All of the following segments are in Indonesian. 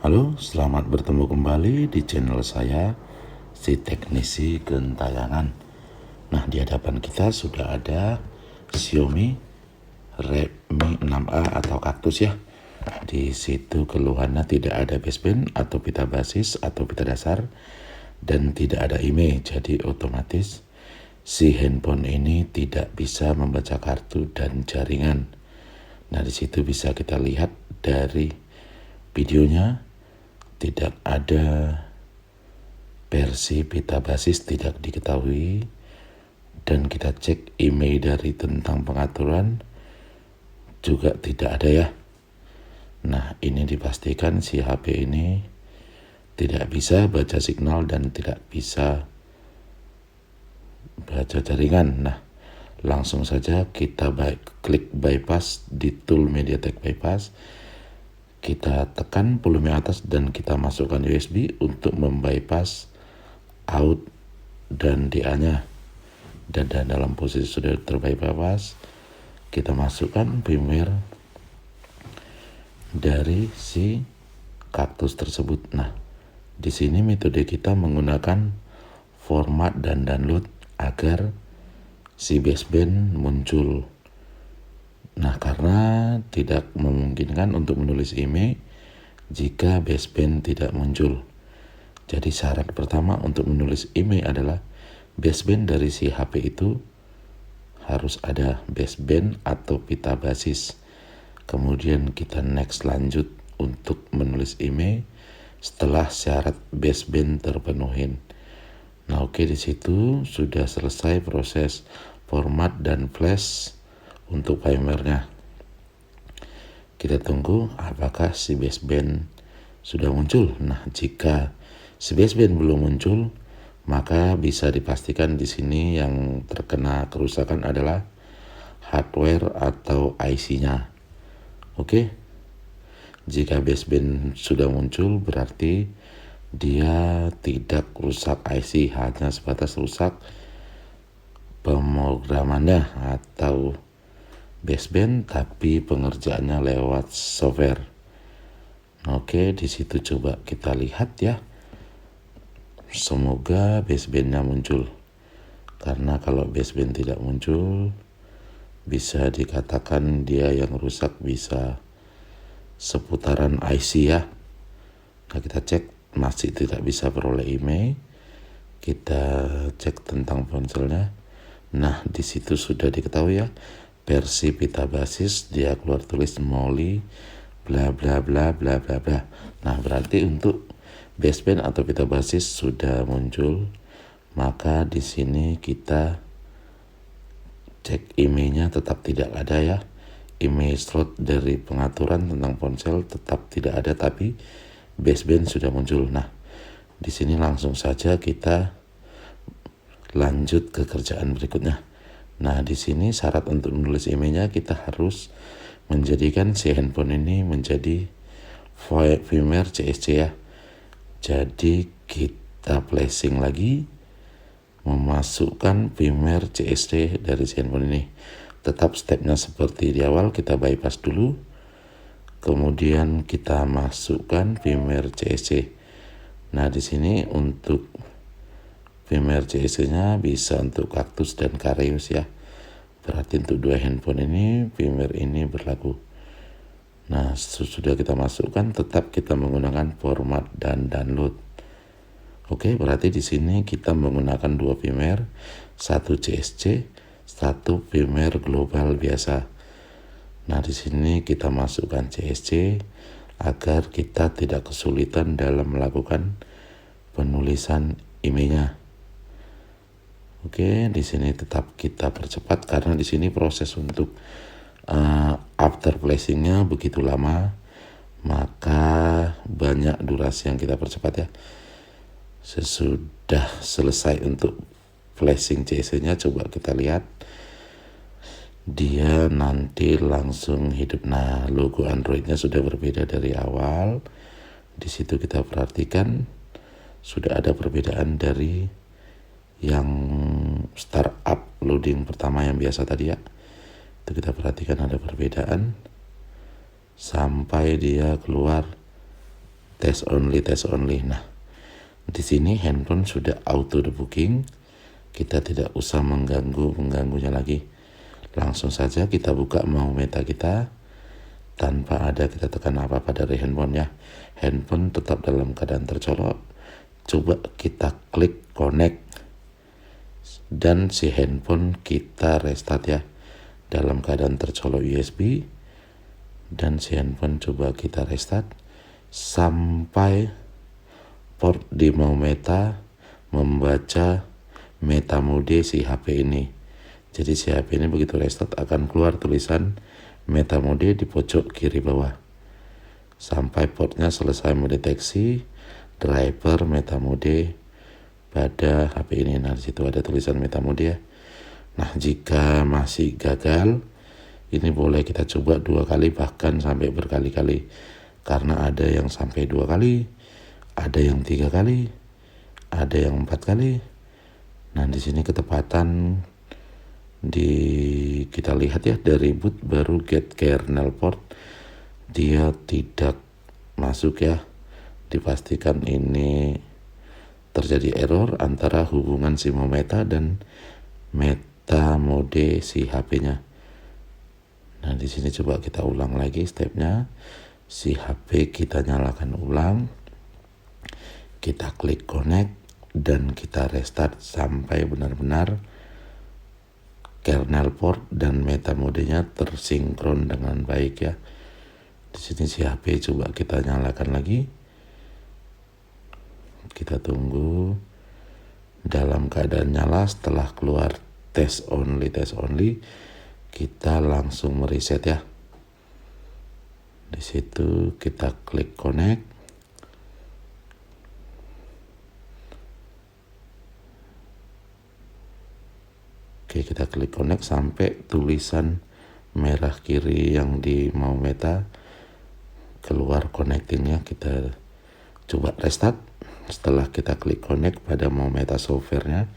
Halo, selamat bertemu kembali di channel saya, si teknisi gentayangan. Nah, di hadapan kita sudah ada Xiaomi Redmi 6A atau kaktus ya. Di situ keluhannya tidak ada baseband atau pita basis atau pita dasar dan tidak ada IMEI. Jadi otomatis si handphone ini tidak bisa membaca kartu dan jaringan. Nah, di situ bisa kita lihat dari videonya tidak ada versi pita basis, tidak diketahui, dan kita cek email dari tentang pengaturan juga tidak ada ya. Nah, ini dipastikan si HP ini tidak bisa baca signal dan tidak bisa baca jaringan. Nah, langsung saja kita klik bypass di tool MediaTek bypass. Kita tekan volume atas dan kita masukkan USB untuk membypass out dan DA-nya. Dan dalam posisi sudah terbypass, kita masukkan firmware dari si kaktus tersebut. Nah, di sini metode kita menggunakan format dan download agar si baseband muncul. Nah, karena tidak memungkinkan untuk menulis email jika baseband tidak muncul. Jadi syarat pertama untuk menulis email adalah baseband dari si HP itu harus ada baseband atau pita basis. Kemudian kita next lanjut untuk menulis email setelah syarat baseband terpenuhi. Nah, oke, di situ sudah selesai proses format dan flash untuk firmware-nya. Kita tunggu apakah si baseband sudah muncul. Nah, jika si baseband belum muncul, maka bisa dipastikan di sini yang terkena kerusakan adalah hardware atau IC-nya. Oke. Jika baseband sudah muncul berarti dia tidak rusak IC, hanya sebatas rusak pemrogramannya atau baseband tapi pengerjaannya lewat software. Oke, di situ coba kita lihat ya. Semoga basebandnya muncul. Karena kalau baseband tidak muncul, bisa dikatakan dia yang rusak bisa seputaran IC ya. Nah, kita cek masih tidak bisa peroleh email. Kita cek tentang ponselnya. Nah, di situ sudah diketahui ya. Versi pita basis dia keluar tulis Molly bla bla bla bla bla bla. Nah, berarti untuk baseband atau pita basis sudah muncul, maka di sini kita cek emailnya tetap tidak ada ya. Email slot dari pengaturan tentang ponsel tetap tidak ada, tapi baseband sudah muncul. Nah, di sini langsung saja kita lanjut ke kerjaan berikutnya. Nah, di sini syarat untuk menulis emailnya kita harus menjadikan si handphone ini menjadi firmware CSC ya. Jadi kita flashing lagi, memasukkan firmware CSC dari si handphone ini. Tetap stepnya seperti di awal, kita bypass dulu. Kemudian kita masukkan firmware CSC. Nah, di sini untuk firmware CSC-nya bisa untuk kaktus dan Kareus ya. Berarti untuk dua handphone ini firmware ini berlaku. Nah, sudah kita masukkan, tetap kita menggunakan format dan download. Oke, berarti di sini kita menggunakan dua firmware, satu CSC, satu firmware global biasa. Nah, di sini kita masukkan CSC agar kita tidak kesulitan dalam melakukan penulisan emailnya. Oke, di sini tetap kita percepat karena di sini proses untuk after flashingnya begitu lama, maka banyak durasi yang kita percepat ya. Sesudah selesai untuk flashing CSC-nya, coba kita lihat dia nanti langsung hidup. Nah, logo Android-nya sudah berbeda dari awal. Di situ kita perhatikan sudah ada perbedaan dari yang startup loading pertama yang biasa tadi ya. Itu kita perhatikan ada perbedaan sampai dia keluar tes only. Nah, di sini handphone sudah auto debugging, kita tidak usah mengganggunya lagi. Langsung saja kita buka mau meta kita tanpa ada kita tekan apa-apa dari handphone ya. Handphone tetap dalam keadaan tercolok. Coba kita klik connect dan si handphone kita restart ya, dalam keadaan tercolok USB, dan si handphone coba kita restart sampai port di mau meta membaca meta mode si HP ini. Jadi si HP ini begitu restart akan keluar tulisan meta mode di pojok kiri bawah. Sampai portnya selesai mendeteksi driver meta mode pada HP ini. Nah, disitu ada tulisan meta mode ya. Nah, jika masih gagal, ini boleh kita coba 2 kali bahkan sampai berkali-kali. Karena ada yang sampai 2 kali, ada yang 3 kali, ada yang 4 kali. Nah, di sini ketepatan kita lihat ya, dari boot baru get kernel port dia tidak masuk ya. Dipastikan ini terjadi error antara hubungan si meta dan meta mode si HP-nya. Nah, di sini coba kita ulang lagi stepnya. Si HP kita nyalakan ulang, kita klik connect dan kita restart sampai benar-benar kernel port dan meta modenya tersinkron dengan baik ya. Di sini si HP coba kita nyalakan lagi. Kita tunggu dalam keadaan nyala. Setelah keluar tes only, kita langsung mereset ya. Di situ kita klik connect. Oke, kita klik connect sampai tulisan merah kiri yang di mau meta keluar connectingnya. Kita coba restart. Setelah kita klik connect pada mau meta softwarenya,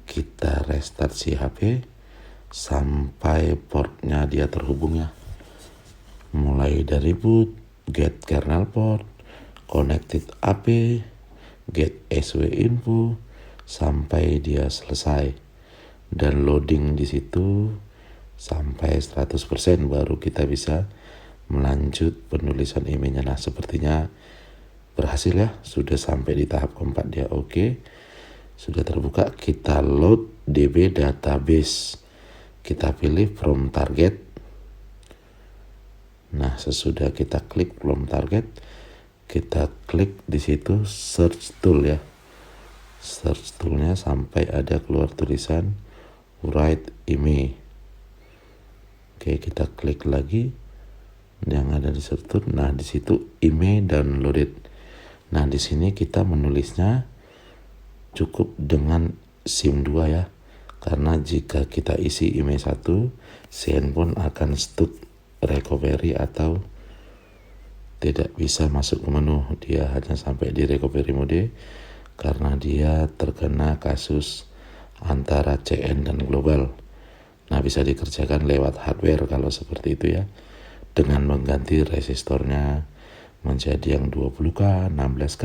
kita restart si HP sampai portnya dia terhubung ya. Mulai dari boot, get kernel port, connected AP, get SW info sampai dia selesai. Dan loading di situ sampai 100% baru kita bisa melanjut penulisan emailnya. Nah, sepertinya berhasil ya, sudah sampai di tahap keempat dia. Oke, sudah terbuka. Kita load DB database, kita pilih from target. Nah, sesudah kita klik from target, kita klik di situ search tool ya. Search toolnya sampai ada keluar tulisan write email. Oke, kita klik lagi yang ada di search tool. Nah, di situ email downloaded. Nah, di sini kita menulisnya cukup dengan SIM 2 ya. Karena jika kita isi email 1, si handphone akan stuck recovery atau tidak bisa masuk ke menu. Dia hanya sampai di recovery mode karena dia terkena kasus antara CN dan global. Nah, bisa dikerjakan lewat hardware kalau seperti itu ya, dengan mengganti resistornya menjadi yang 20K, 16K,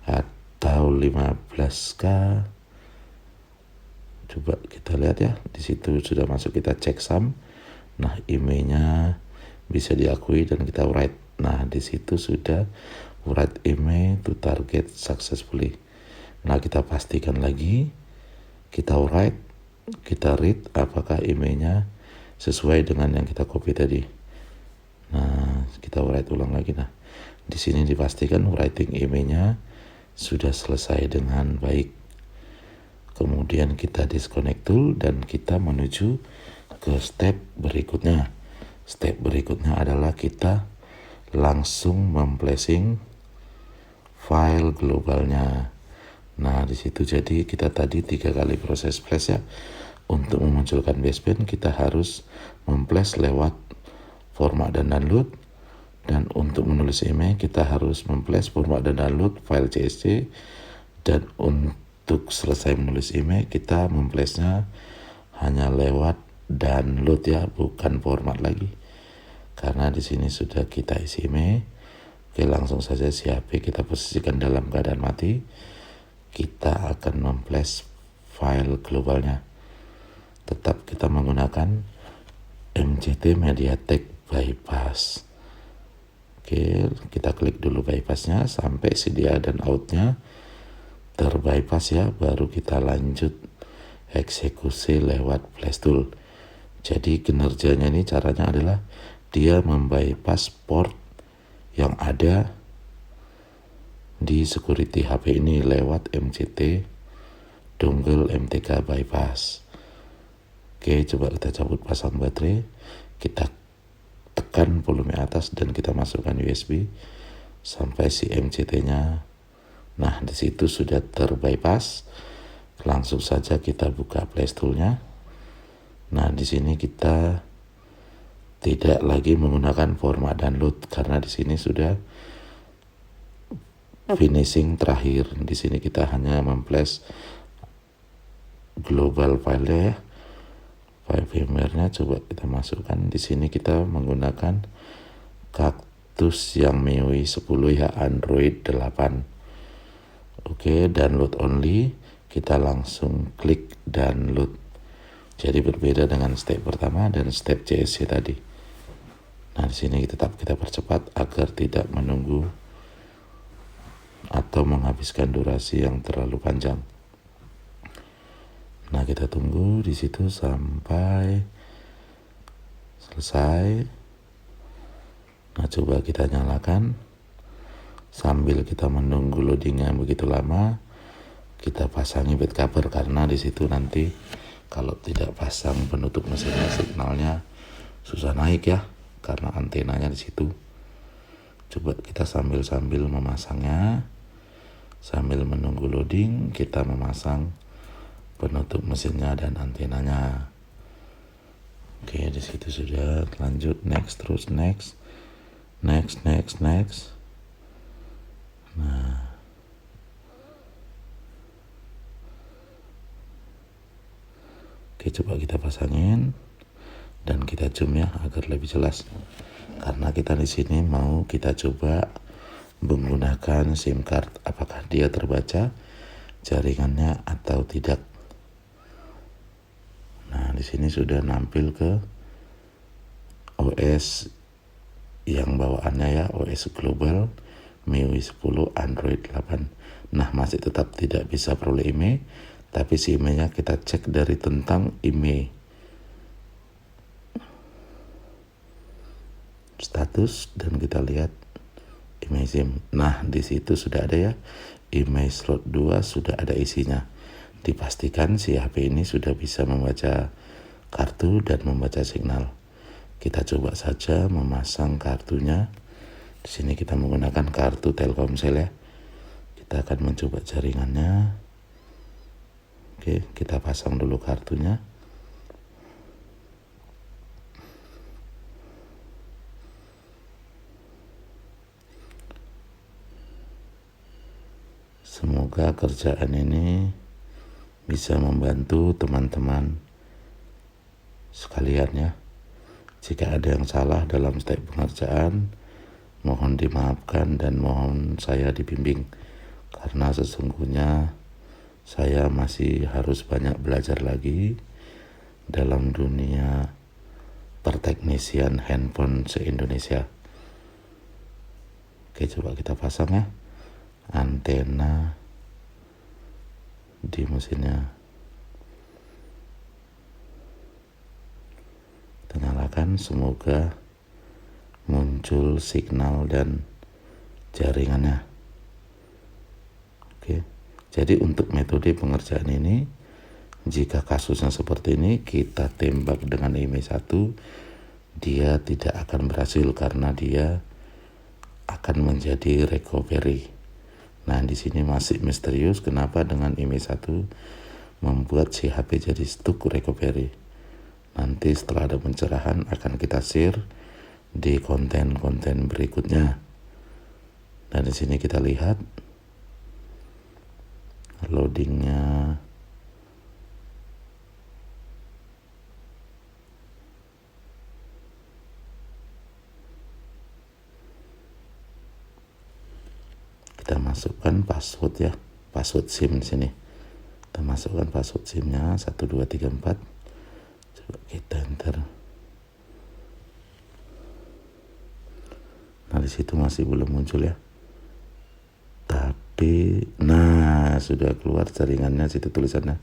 atau 15K. Coba kita lihat ya, di situ sudah masuk, kita cek sum. Nah, emailnya bisa diakui dan kita write. Nah, di situ sudah write email to target successfully. Nah, kita pastikan lagi, kita write, kita read apakah emailnya sesuai dengan yang kita copy tadi. Nah, kita write ulang lagi. Nah, di sini dipastikan writing emailnya sudah selesai dengan baik. Kemudian kita disconnect tool dan kita menuju ke step berikutnya. Step berikutnya adalah kita langsung memflashing file globalnya. Nah, di situ jadi kita tadi 3 kali proses flash ya. Untuk memunculkan baseband kita harus memflash lewat format dan download, dan untuk menulis email kita harus memflash format dan download file CSV, dan untuk selesai menulis email kita memflashnya hanya lewat download ya, bukan format lagi, karena di sini sudah kita isi email. Oke, Oke, langsung saja si HP kita posisikan dalam keadaan mati. Kita akan memflash file globalnya. Tetap kita menggunakan MCT MediaTek bypass. Oke, kita klik dulu bypassnya sampai si dia dan outnya terbypass ya, baru kita lanjut eksekusi lewat flash tool. Jadi kinerjanya ini caranya adalah dia membypass port yang ada di security HP ini lewat MCT dongle MTK bypass. Oke, coba kita cabut pasang baterai, kita tekan volume atas dan kita masukkan USB sampai si MCT-nya. Nah, di situ sudah terbypass. Langsung saja kita buka flash tool-nya. Nah, di sini kita tidak lagi menggunakan format download karena di sini sudah finishing terakhir. Di sini kita hanya memflash global file ya. File firmware-nya coba kita masukkan. Di sini kita menggunakan Cactus yang MIUI 10 ya, Android 8. Oke, download only. Kita langsung klik download. Jadi berbeda dengan step pertama dan step CSC tadi. Nah, di sini tetap kita percepat agar tidak menunggu atau menghabiskan durasi yang terlalu panjang. Nah, kita tunggu di situ sampai selesai. Nah, coba kita nyalakan. Sambil kita menunggu loadingnya begitu lama, kita pasangi back cover karena di situ nanti kalau tidak pasang penutup mesinnya signalnya susah naik ya, karena antenanya di situ. Coba kita sambil memasangnya, sambil menunggu loading, kita memasang penutup mesinnya dan antenanya. Oke, di situ sudah. Lanjut next, terus next. Nah, oke, coba kita pasangin dan kita zoom ya agar lebih jelas. Karena kita di sini mau kita coba menggunakan SIM card, apakah dia terbaca jaringannya atau tidak. Nah, di sini sudah nampil ke OS yang bawaannya ya, OS global MIUI 10 Android 8. Nah, masih tetap tidak bisa peroleh IMEI, tapi si IMEI-nya kita cek dari tentang IMEI status dan kita lihat IMEI SIM. Nah, di situ sudah ada ya, IMEI slot 2 sudah ada isinya. Dipastikan si HP ini sudah bisa membaca kartu dan membaca signal. Kita coba saja memasang kartunya. Di sini kita menggunakan kartu Telkomsel ya. Kita akan mencoba jaringannya. Oke, kita pasang dulu kartunya. Semoga kerjaan ini bisa membantu teman-teman sekalian ya. Jika ada yang salah dalam step pengerjaan, mohon dimaafkan dan mohon saya dibimbing. Karena sesungguhnya saya masih harus banyak belajar lagi dalam dunia perteknisian handphone se-Indonesia. Oke, coba kita pasang ya antena di mesinnya. Kita nyalakan, semoga muncul signal dan jaringannya. Oke, jadi untuk metode pengerjaan ini, jika kasusnya seperti ini, kita tembak dengan IMEI 1, dia tidak akan berhasil karena dia akan menjadi recovery. Nah, di sini masih misterius kenapa dengan IMEI 1 membuat si HP jadi stuck recovery. Nanti setelah ada pencerahan akan kita share di konten-konten berikutnya. Nah, di sini kita lihat loadingnya. masukkan password ya, password SIM di sini. Kita masukkan password SIM-nya 1234. Coba kita enter. Nah, di situ masih belum muncul ya. Tapi nah, sudah keluar jaringannya, situ tulisannya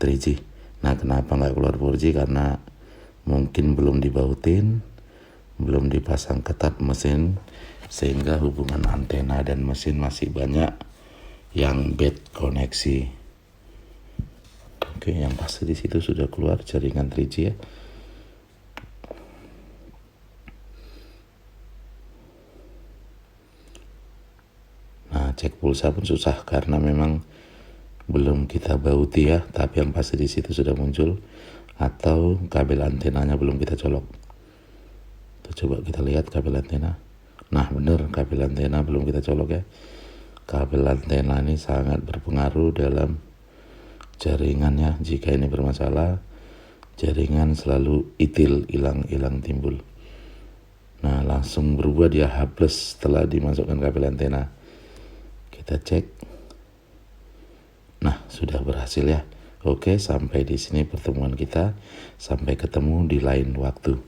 3G. Nah, kenapa nggak keluar 4G? Karena mungkin belum dibautin, belum dipasang ketat mesin, sehingga hubungan antena dan mesin masih banyak yang bad koneksi. Oke, yang pasti di situ sudah keluar jaringan 3G ya. Nah, cek pulsa pun susah karena memang belum kita bauti ya, tapi yang pasti di situ sudah muncul, atau kabel antenanya belum kita colok. Coba kita lihat kabel antena. Nah, bener, kabel antena belum kita colok ya. Kabel antena ini sangat berpengaruh dalam jaringannya. Jika ini bermasalah, jaringan selalu itil, hilang timbul. Nah, langsung berubah dia H+ setelah dimasukkan kabel antena. Kita cek. Nah, sudah berhasil ya. Oke, sampai di sini pertemuan kita. Sampai ketemu di lain waktu.